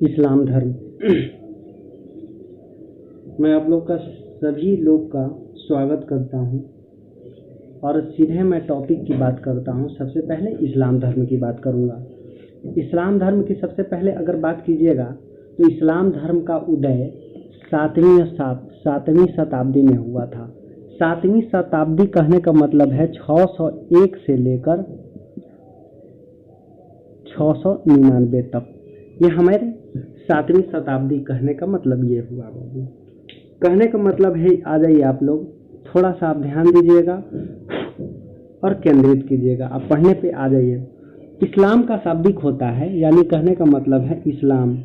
इस्लाम धर्म। मैं आप लोग का सभी लोग का स्वागत करता हूं और सीधे मैं टॉपिक की बात करता हूं। सबसे पहले इस्लाम धर्म की बात करूंगा। इस्लाम धर्म की सबसे पहले अगर बात कीजिएगा तो इस्लाम धर्म का उदय सातवीं शताब्दी में हुआ था। सातवीं शताब्दी कहने का मतलब है 601 से लेकर 699 तक। ये हमारे सातवीं शताब्दी कहने का मतलब ये हुआ। बाबू कहने का मतलब है, आ जाइए आप लोग, थोड़ा सा आप ध्यान दीजिएगा और केंद्रित कीजिएगा। आप पढ़ने पे आ जाइए। इस्लाम का शाब्दिक होता है, यानी कहने का मतलब है इस्लाम।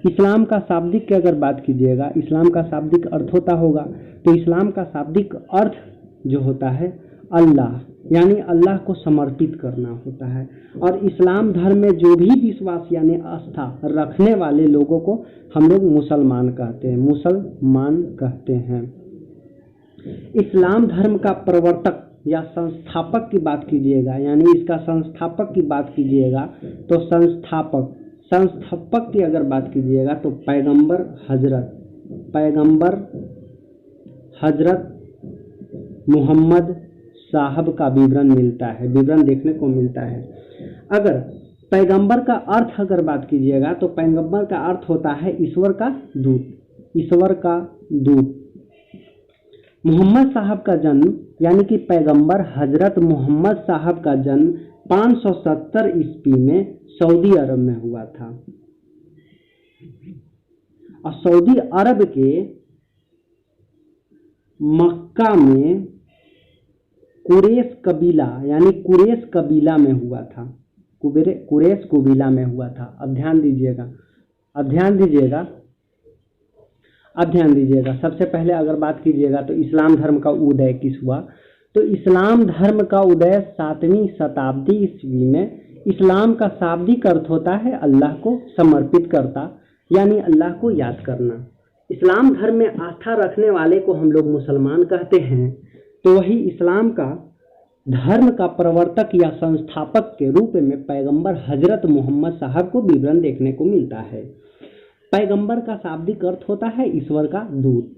इस्लाम का शाब्दिक की अगर बात कीजिएगा, इस्लाम का शाब्दिक अर्थ होता होगा, तो इस्लाम का शाब्दिक अर्थ जो होता है अल्लाह, यानी अल्लाह को समर्पित करना होता है। और इस्लाम धर्म में जो भी विश्वास यानी आस्था रखने वाले लोगों को हम लोग मुसलमान कहते हैं। मुसलमान कहते हैं। इस्लाम धर्म का प्रवर्तक या संस्थापक की बात कीजिएगा, यानी इसका संस्थापक की बात कीजिएगा तो संस्थापक की अगर बात कीजिएगा तो पैगंबर हजरत मोहम्मद साहब का विवरण मिलता है, विवरण देखने को मिलता है। अगर पैगंबर का अर्थ अगर बात कीजिएगा तो पैगंबर का अर्थ होता है ईश्वर का दूत। मोहम्मद साहब का जन्म, यानी कि पैगंबर हजरत मोहम्मद साहब का जन्म 570 ईस्वी में सऊदी अरब में हुआ था। और सऊदी अरब के मक्का में कुरैश कबीला, यानी कुरैश कबीला में हुआ था। कुरैश कबीला में हुआ था। अब ध्यान दीजिएगा। सबसे पहले अगर बात कीजिएगा तो इस्लाम धर्म का उदय किस हुआ, तो इस्लाम धर्म का उदय 7वीं शताब्दी ईस्वी में। इस्लाम का शाब्दिक अर्थ होता है अल्लाह को समर्पित करता, यानी अल्लाह को याद करना। इस्लाम धर्म में आस्था रखने वाले को हम लोग मुसलमान कहते हैं। तो वही इस्लाम का धर्म का प्रवर्तक या संस्थापक के रूप में पैगंबर हजरत मोहम्मद साहब को विवरण देखने को मिलता है। पैगंबर का शाब्दिक अर्थ होता है ईश्वर का दूत।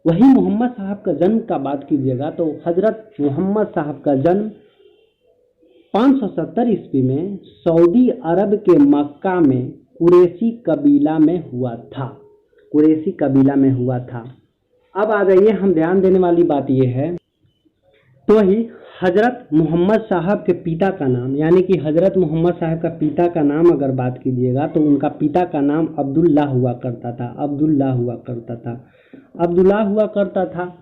वही मोहम्मद साहब का जन्म का बात कीजिएगा तो हजरत मोहम्मद साहब का जन्म 570 ईस्वी में सऊदी अरब के मक्का में कुरैशी कबीला में हुआ था। अब आ जाइए, हम ध्यान देने वाली बात यह है, तो वही हजरत मोहम्मद साहब के पिता का नाम, यानी कि हजरत मोहम्मद साहब का पिता का नाम अगर बात कीजिएगा तो उनका पिता का नाम अब्दुल्ला हुआ करता था।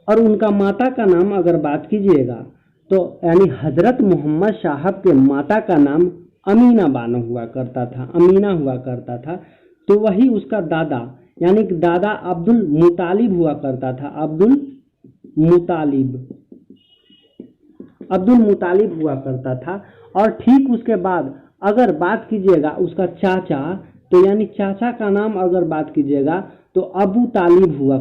और उनका माता का नाम अगर बात कीजिएगा तो यानी हजरत मोहम्मद साहब के माता का नाम अमीना हुआ करता था। तो वही उसका दादा, यानी कि दादा अब्दुल मुतालिब हुआ करता था। अब्दुल मुतालिब हुआ करता था। और ठीक उसके बाद अगर बात कीजिएगा उसका चाचा, तो यानी चाचा का नाम अगर बात कीजिएगा तो अबू तालिब हुआ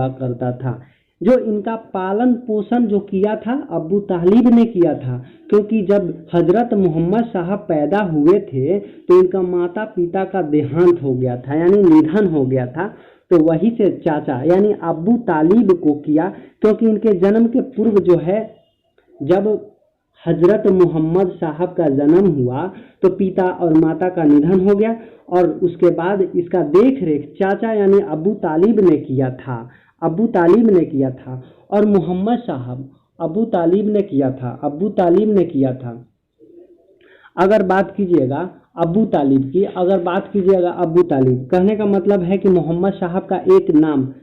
करता था। जो इनका पालन पोषण जो किया था अबू तालिब ने किया था, क्योंकि जब हजरत मोहम्मद साहब पैदा हुए थे तो इनका माता पिता का देहांत हो गया था, यानी निधन हो गया था। तो वही से चाचा यानी अबू तालिब को किया, क्योंकि इनके जन्म के पूर्व जो है, जब हजरत मोहम्मद साहब का जन्म हुआ तो पिता और माता का निधन हो गया, और उसके बाद इसका देख रेख चाचा यानी अबू तालिब ने किया था। और मोहम्मद साहब अबू तालिब ने किया था। अगर बात कीजिएगा अबू तालिब कहने का मतलब है कि मोहम्मद साहब का एक नाम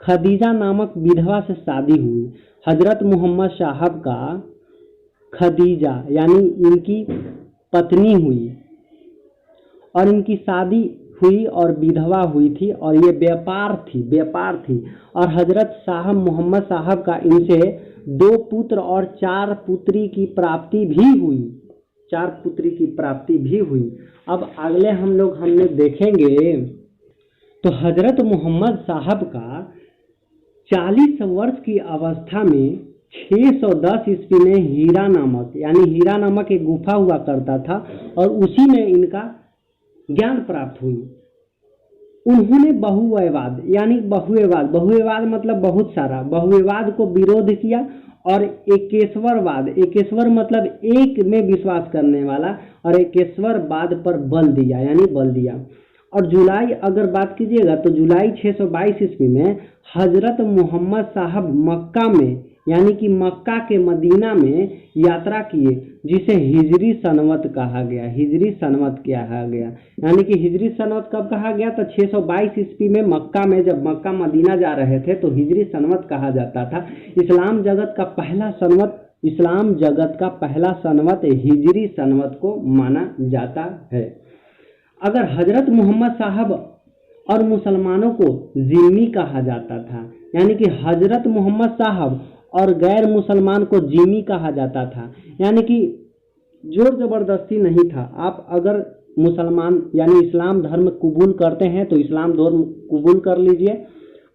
खदीजा नामक विधवा से शादी हुई। हजरत मोहम्मद साहब का खदीजा यानी इनकी पत्नी हुई, और इनकी शादी हुई और विधवा हुई थी, और ये व्यापार थी। और हजरत साहब मोहम्मद साहब का इनसे 2 पुत्र और 4 पुत्री की प्राप्ति भी हुई। अब अगले हमने देखेंगे तो हजरत मोहम्मद साहब का 40 वर्ष की अवस्था में 610 ईस्वी में हीरा नामक, यानी हीरा नामक एक गुफा हुआ करता था और उसी में इनका ज्ञान प्राप्त हुई। उन्होंने बहुवयवाद यानी बहुवयवाद मतलब बहुत सारा, बहुवयवाद को विरोध किया और एकेश्वरवाद, एकेश्वर मतलब एक में विश्वास करने वाला, और एकेश्वरवाद पर बल दिया, यानी बल दिया। और जुलाई अगर बात कीजिएगा तो जुलाई 622 ईस्वी में हजरत मोहम्मद साहब मक्का में, यानी कि मक्का के मदीना में यात्रा किए, जिसे हिजरी सनवत कहा गया। हिजरी सनवत कहा गया, यानी कि हिजरी सनवत कब कहा गया? तो 622 ईस्वी में मक्का में, जब मक्का मदीना जा रहे थे तो हिजरी सनवत कहा जाता था। इस्लाम जगत का पहला सनवत हिजरी सनवत को माना जाता है। अगर हजरत मोहम्मद साहब और मुसलमानों को जिम्मी कहा जाता था, यानी कि हजरत मोहम्मद साहब और गैर मुसलमान को जिम्मी कहा जाता था, यानी कि जोर जबरदस्ती नहीं था। आप अगर मुसलमान यानी इस्लाम धर्म कबूल करते हैं तो इस्लाम धर्म कबूल कर लीजिए,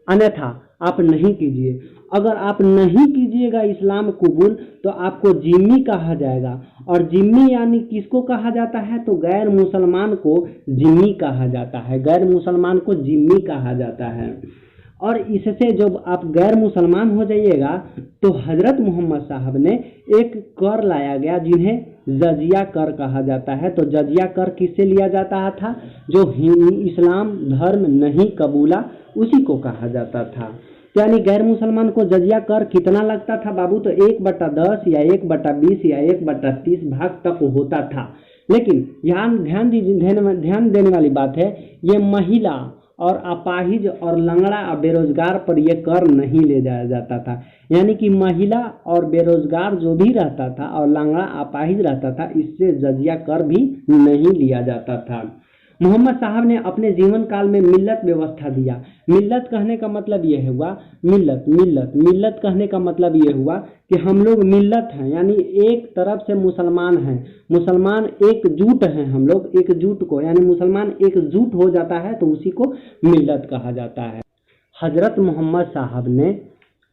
अन्यथा आप नहीं कीजिए। अगर आप नहीं कीजिएगा इस्लाम कबूल तो आपको जिम्मी कहा जाएगा, और जिम्मी यानी किसको कहा जाता है? तो गैर मुसलमान को जिम्मी कहा जाता है, गैर मुसलमान को जिम्मी कहा जाता है। और इससे जब आप गैर मुसलमान हो जाइएगा तो हजरत मोहम्मद साहब ने एक कर लाया गया जिन्हें जजिया कर कहा जाता है। तो जजिया कर किससे लिया जाता था? जो इस्लाम धर्म नहीं कबूला उसी को कहा जाता था। यानी गैर मुसलमान को जजिया कर कितना लगता था बाबू? तो 1/10 या 1/20 या 1/30 भाग तक होता था। लेकिन ध्यान देने वाली बात है, ये महिला और अपाहिज और लंगड़ा और बेरोजगार पर यह कर नहीं ले जाया जाता था। यानी कि महिला और बेरोजगार जो भी रहता था और लंगड़ा अपाहिज रहता था, इससे जजिया कर भी नहीं लिया जाता था। मोहम्मद साहब ने अपने जीवन काल में मिल्लत व्यवस्था दिया। मिल्लत कहने का मतलब यह हुआ, मिल्लत कहने का मतलब यह हुआ कि हम लोग मिल्लत हैं, यानी एक तरफ से मुसलमान हैं, मुसलमान एकजुट हैं, हम लोग एकजुट को, यानी मुसलमान एकजुट हो जाता है तो उसी को मिल्लत कहा जाता है। हजरत मोहम्मद साहब ने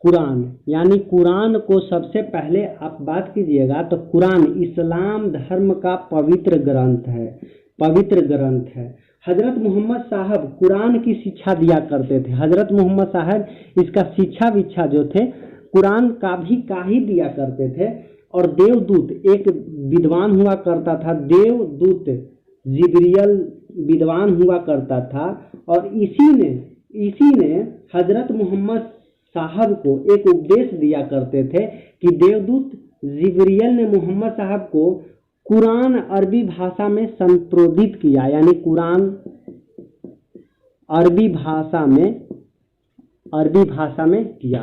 कुरान, यानी कुरान को सबसे पहले आप बात कीजिएगा तो कुरान इस्लाम धर्म का पवित्र ग्रंथ है। हजरत मोहम्मद साहब कुरान की शिक्षा दिया करते थे। हजरत मोहम्मद साहब इसका शिक्षा विच्छा जो थे कुरान का ही दिया करते थे। और देवदूत एक विद्वान हुआ करता था, देवदूत जिब्रियल विद्वान हुआ करता था, और इसी ने हजरत मोहम्मद साहब को एक उपदेश दिया करते थे कि देवदूत जिब्रियल ने मोहम्मद साहब को कुरान अरबी भाषा में संप्रोदित किया, यानी कुरान अरबी भाषा में किया।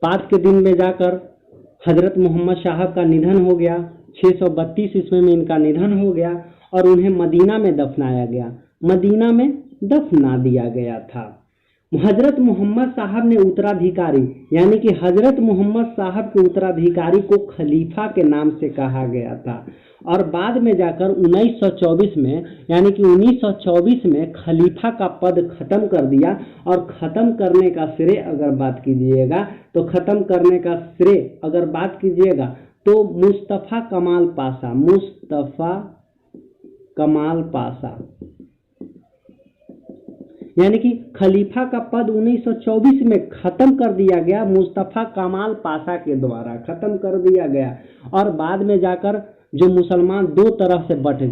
बाद के दिन में जाकर हजरत मोहम्मद साहब का निधन हो गया। 632 ईस्वी में इनका निधन हो गया और उन्हें मदीना में दफनाया गया, मदीना में दफना दिया गया था। हजरत मोहम्मद साहब ने उत्तराधिकारी, यानी कि हजरत मोहम्मद साहब के उत्तराधिकारी को खलीफा के नाम से कहा गया था। और बाद में जाकर 1924 में, यानी कि 1924 में खलीफा का पद खत्म कर दिया। और खत्म करने का श्रेय अगर बात कीजिएगा तो मुस्तफ़ा कमाल पाशा, यानी कि खलीफा का पद 1924 में खत्म कर दिया गया, मुस्तफ़ा कमाल पाशा के द्वारा खत्म कर दिया गया। और बाद में जाकर जो मुसलमान दो तरह से बट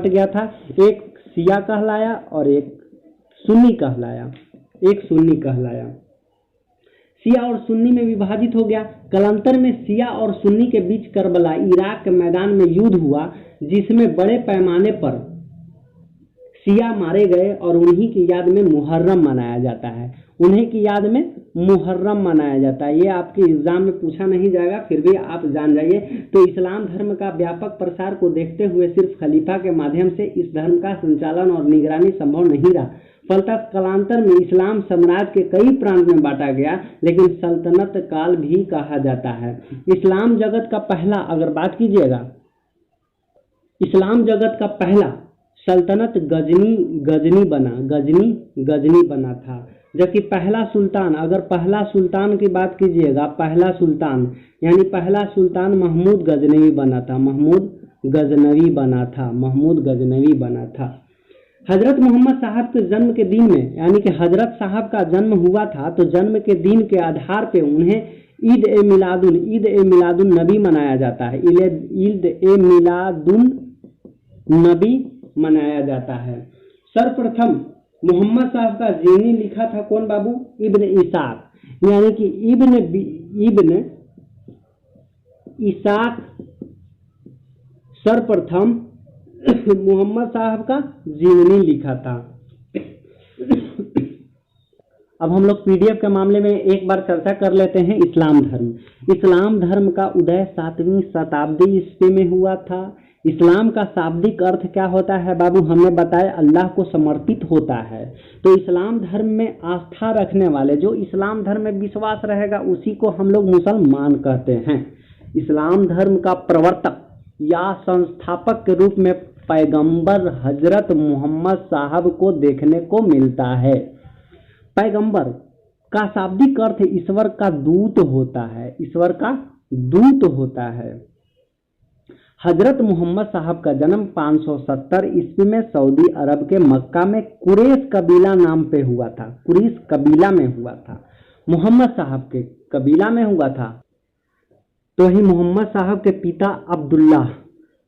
गया था, एक शिया कहलाया और एक सुन्नी कहलाया। शिया और सुन्नी में विभाजित हो गया। कालांतर में शिया और सुन्नी के बीच करबला इराक के मैदान में युद्ध हुआ, जिसमें बड़े पैमाने पर शिया मारे गए और उन्हीं की याद में मुहर्रम मनाया जाता है। ये आपके एग्जाम में पूछा नहीं जाएगा, फिर भी आप जान जाइए। तो इस्लाम धर्म का व्यापक प्रसार को देखते हुए सिर्फ खलीफा के माध्यम से इस धर्म का संचालन और निगरानी संभव नहीं रहा। फलतः कालांतर में इस्लाम साम्राज्य के कई प्रांत में बांटा गया, लेकिन सल्तनत काल भी कहा जाता है। इस्लाम जगत का पहला, अगर बात कीजिएगा, इस्लाम जगत का पहला सल्तनत गजनी बना था। जबकि पहला सुल्तान, अगर पहला सुल्तान की बात कीजिएगा, पहला सुल्तान यानी पहला सुल्तान महमूद गजनवी बना था, महमूद गजनवी बना था, महमूद गजनवी बना था। हजरत मोहम्मद साहब के जन्म के दिन में, यानी कि हजरत साहब का जन्म हुआ था, तो जन्म के दिन के आधार पे उन्हें ईद ए मिलादुन नबी मनाया जाता है, ईद ए मिलादुन नबी मनाया जाता है। सर्वप्रथम मोहम्मद साहब का जीवनी लिखा था कौन बाबू? इब्न इसाक, यानी कि इब्न इसाक सर्वप्रथम मोहम्मद साहब का जीवनी लिखा था। अब हम लोग पीडीएफ के मामले में एक बार चर्चा कर लेते हैं। इस्लाम धर्म, इस्लाम धर्म का उदय 7वीं शताब्दी ईस्वी में हुआ था। इस्लाम का शाब्दिक अर्थ क्या होता है बाबू? हमने बताया अल्लाह को समर्पित होता है। तो इस्लाम धर्म में आस्था रखने वाले, जो इस्लाम धर्म में विश्वास रहेगा, उसी को हम लोग मुसलमान कहते हैं। इस्लाम धर्म का प्रवर्तक या संस्थापक के रूप में पैगंबर हजरत मोहम्मद साहब को देखने को मिलता है। पैगंबर का शाब्दिक अर्थ ईश्वर का दूत होता है, ईश्वर का दूत होता है। हजरत मोहम्मद साहब का जन्म 570 ईस्वी में सऊदी अरब के मक्का में कुरैश कबीला नाम पे हुआ था, कुरैश कबीला में हुआ था, मोहम्मद साहब के कबीला में हुआ था। तो ही मोहम्मद साहब के पिता अब्दुल्ला,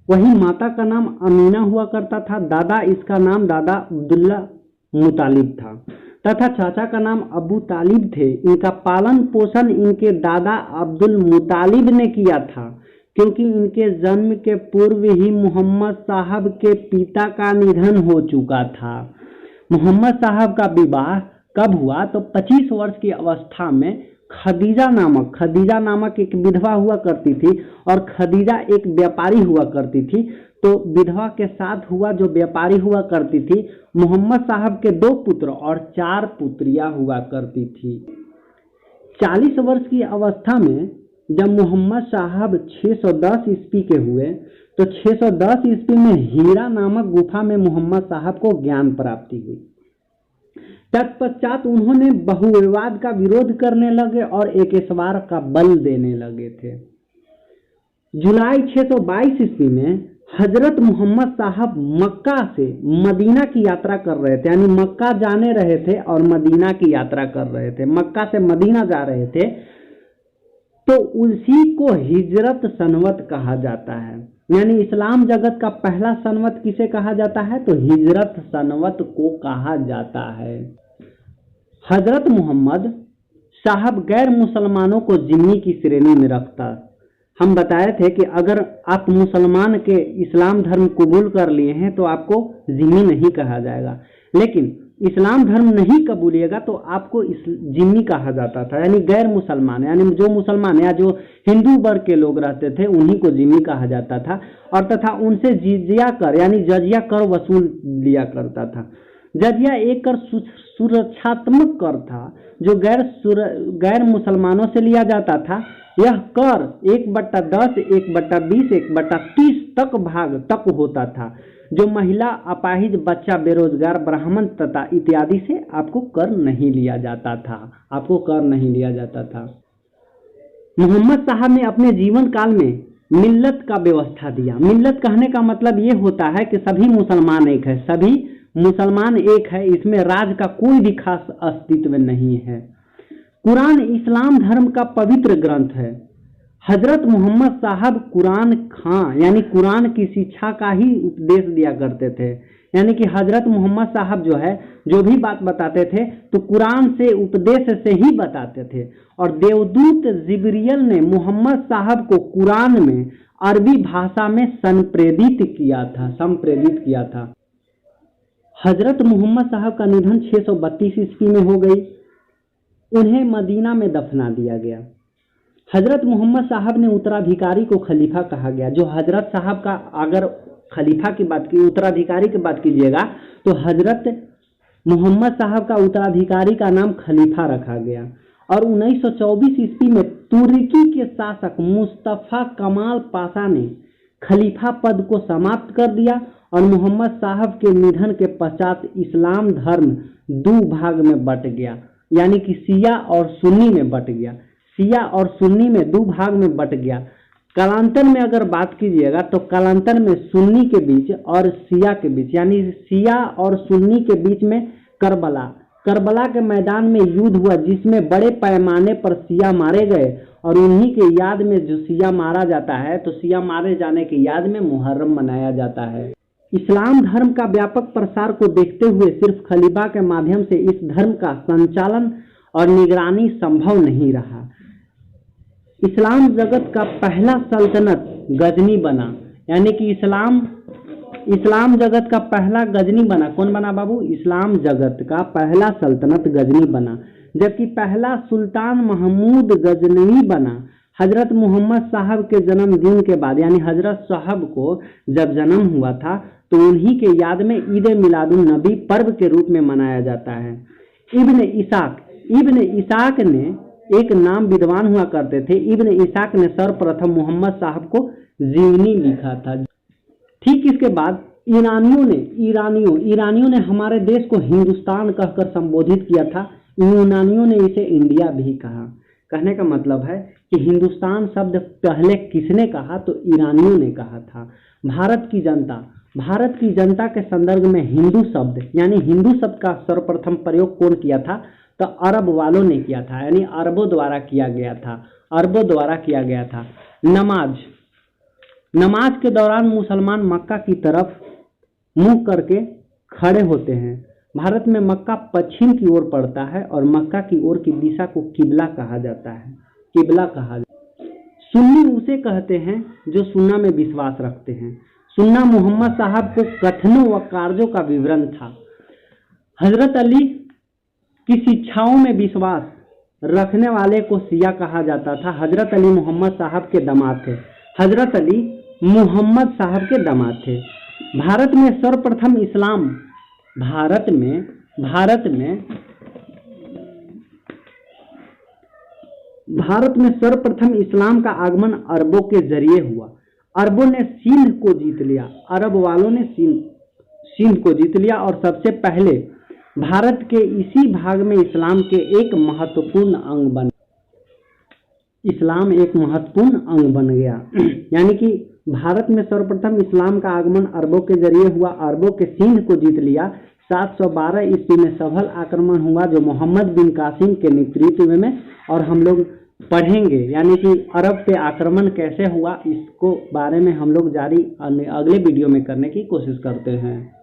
वही माता का नाम अमीना हुआ करता था। दादा, इसका नाम दादा अब्दुल्ला मुतालिब था तथा चाचा का नाम अबू तालिब थे। इनका पालन पोषण इनके दादा अब्दुल मुतालिब ने किया था, क्योंकि इनके जन्म के पूर्व ही मोहम्मद साहब के पिता का निधन हो चुका था। मोहम्मद साहब का विवाह कब हुआ? तो 25 वर्ष की अवस्था में खदीजा नामक एक विधवा हुआ करती थी, और खदीजा एक व्यापारी हुआ करती थी। तो विधवा के साथ हुआ, जो व्यापारी हुआ करती थी। मोहम्मद साहब के 2 पुत्र और 4 पुत्रियां हुआ करती थी। 40 वर्ष की अवस्था में जब मोहम्मद साहब 610 ईस्वी के हुए, तो 610 ईस्वी में हीरा नामक गुफा में मोहम्मद साहब को ज्ञान प्राप्ति हुई। तत्पश्चात उन्होंने बहुविवाद का विरोध करने लगे और एकेश्वर का बल देने लगे थे। जुलाई 622 ईस्वी में हजरत मोहम्मद साहब मक्का से मदीना की यात्रा कर रहे थे, यानी मक्का जाने रहे थे और मदीना की यात्रा कर रहे थे, मक्का से मदीना जा रहे थे। तो उसी को हिजरत सनवत कहा जाता है, यानी इस्लाम जगत का पहला सनवत किसे कहा जाता है? तो हिजरत सनवत को कहा जाता है। हजरत मोहम्मद साहब गैर मुसलमानों को जिम्मी की श्रेणी में रखता। हम बताए थे कि अगर आप मुसलमान के इस्लाम धर्म कबूल कर लिए हैं तो आपको जिम्मी नहीं कहा जाएगा, लेकिन इस्लाम धर्म नहीं कबूलिएगा तो आपको जिम्मी कहा जाता था, यानी गैर मुसलमान, यानी जो मुसलमान या जो हिंदू वर्ग के लोग रहते थे उन्हीं को जिम्मी कहा जाता था। और तथा उनसे जिजिया कर यानी जजिया कर वसूल लिया करता था। जजिया एक कर सुरक्षात्मक कर था जो गैर मुसलमानों से लिया जाता था। यह कर 1/10, 1/20, 1/30 तक भाग तक होता था, जो महिला, अपाहिज, बच्चा, बेरोजगार, ब्राह्मण तथा इत्यादि से आपको कर नहीं लिया जाता था, आपको कर नहीं लिया जाता था। मोहम्मद साहब ने अपने जीवन काल में मिल्लत का व्यवस्था दिया। मिल्लत कहने का मतलब ये होता है कि सभी मुसलमान एक है, सभी मुसलमान एक है, इसमें राज का कोई भी खास अस्तित्व नहीं है। कुरान इस्लाम धर्म का पवित्र ग्रंथ है। हजरत मोहम्मद साहब कुरान खां यानी कुरान की शिक्षा का ही उपदेश दिया करते थे, यानी कि हजरत मोहम्मद साहब जो है जो भी बात बताते थे तो कुरान से उपदेश से ही बताते थे। और देवदूत जिब्रियल ने मोहम्मद साहब को कुरान में अरबी भाषा में संप्रेरित किया था। हजरत मोहम्मद साहब का निधन 632 ईस्वी में हो गई। उन्हें मदीना में दफना दिया गया। हजरत मोहम्मद साहब ने उत्तराधिकारी को खलीफा कहा गया। जो हजरत साहब का अगर खलीफा की बात की, उत्तराधिकारी की बात कीजिएगा तो हजरत मोहम्मद साहब का उत्तराधिकारी का नाम खलीफा रखा गया। और 1924 ईस्वी में तुर्की के शासक मुस्तफा कमाल पाशा ने खलीफा पद को समाप्त कर दिया और मोहम्मद साहब के निधन के पश्चात इस्लाम धर्म 2 भाग में बट गया। यानी कि शिया और सुन्नी में बट गया, शिया और सुन्नी में दो भाग में बट गया। कालांतर में अगर बात कीजिएगा तो कालांतर में सुन्नी के बीच और शिया के बीच, यानी शिया और सुन्नी के बीच में करबला के मैदान में युद्ध हुआ, जिसमें बड़े पैमाने पर शिया मारे गए और उन्हीं के याद में जो शिया मारा जाता है, तो शिया मारे जाने की याद में मुहर्रम मनाया जाता है। इस्लाम धर्म का व्यापक प्रसार को देखते हुए सिर्फ खलीफा के माध्यम से इस धर्म का संचालन और निगरानी संभव नहीं रहा। इस्लाम जगत का पहला सल्तनत गजनी बना, यानी कि इस्लाम जगत का पहला गजनी बना। कौन बना बाबू? इस्लाम जगत का पहला सल्तनत गजनी बना, जबकि पहला सुल्तान महमूद गजनवी बना। हजरत मोहम्मद साहब के जन्मदिन के बाद, यानी हजरत साहब को जब जन्म हुआ था तो उन्हीं के याद में ईद मिलादुन नबी पर्व के रूप में मनाया जाता है। इब्न इसाक ने एक नाम विद्वान हुआ करते थे। इब्न इसाक ने सर्वप्रथम मोहम्मद साहब को जीवनी लिखा था। ठीक इसके बाद ईरानियों ने हमारे देश को हिंदुस्तान कहकर संबोधित किया था। यूनानियों ने इसे इंडिया भी कहा। कहने का मतलब है कि हिंदुस्तान शब्द पहले किसने कहा? तो ईरानियों ने कहा था। भारत की जनता के संदर्भ में हिंदू शब्द, यानी हिंदू शब्द का सर्वप्रथम प्रयोग कौन किया था? तो अरब वालों ने किया था, यानी अरबों द्वारा किया गया था। नमाज के दौरान मुसलमान मक्का की तरफ मुंह करके खड़े होते हैं। भारत में मक्का पश्चिम की ओर पड़ता है और मक्का की ओर की दिशा को किबला कहा जाता है। सुन्नी उसे कहते हैं जो सुन्ना में विश्वास रखते हैं। सुन्ना मोहम्मद साहब को कथनों व कार्यों का विवरण था। हजरत अली की शिक्षाओं में विश्वास रखने वाले को शिया कहा जाता था। हजरत अली मोहम्मद साहब के दामाद थे। भारत में सर्वप्रथम इस्लाम का आगमन अरबों के जरिए हुआ। अरबों ने सिंध को जीत लिया, अरब वालों ने सिंध को जीत लिया और सबसे पहले भारत के इसी भाग में इस्लाम एक महत्वपूर्ण अंग बन गया। यानी कि भारत में सर्वप्रथम इस्लाम का आगमन अरबों के जरिए हुआ, अरबों के सिंध को जीत लिया। 712 ईस्वी में सफल आक्रमण हुआ जो मोहम्मद बिन कासिम के नेतृत्व में, और हम लोग पढ़ेंगे यानी कि अरब पे आक्रमण कैसे हुआ, इसको बारे में हम लोग अगले वीडियो में करने की कोशिश करते हैं।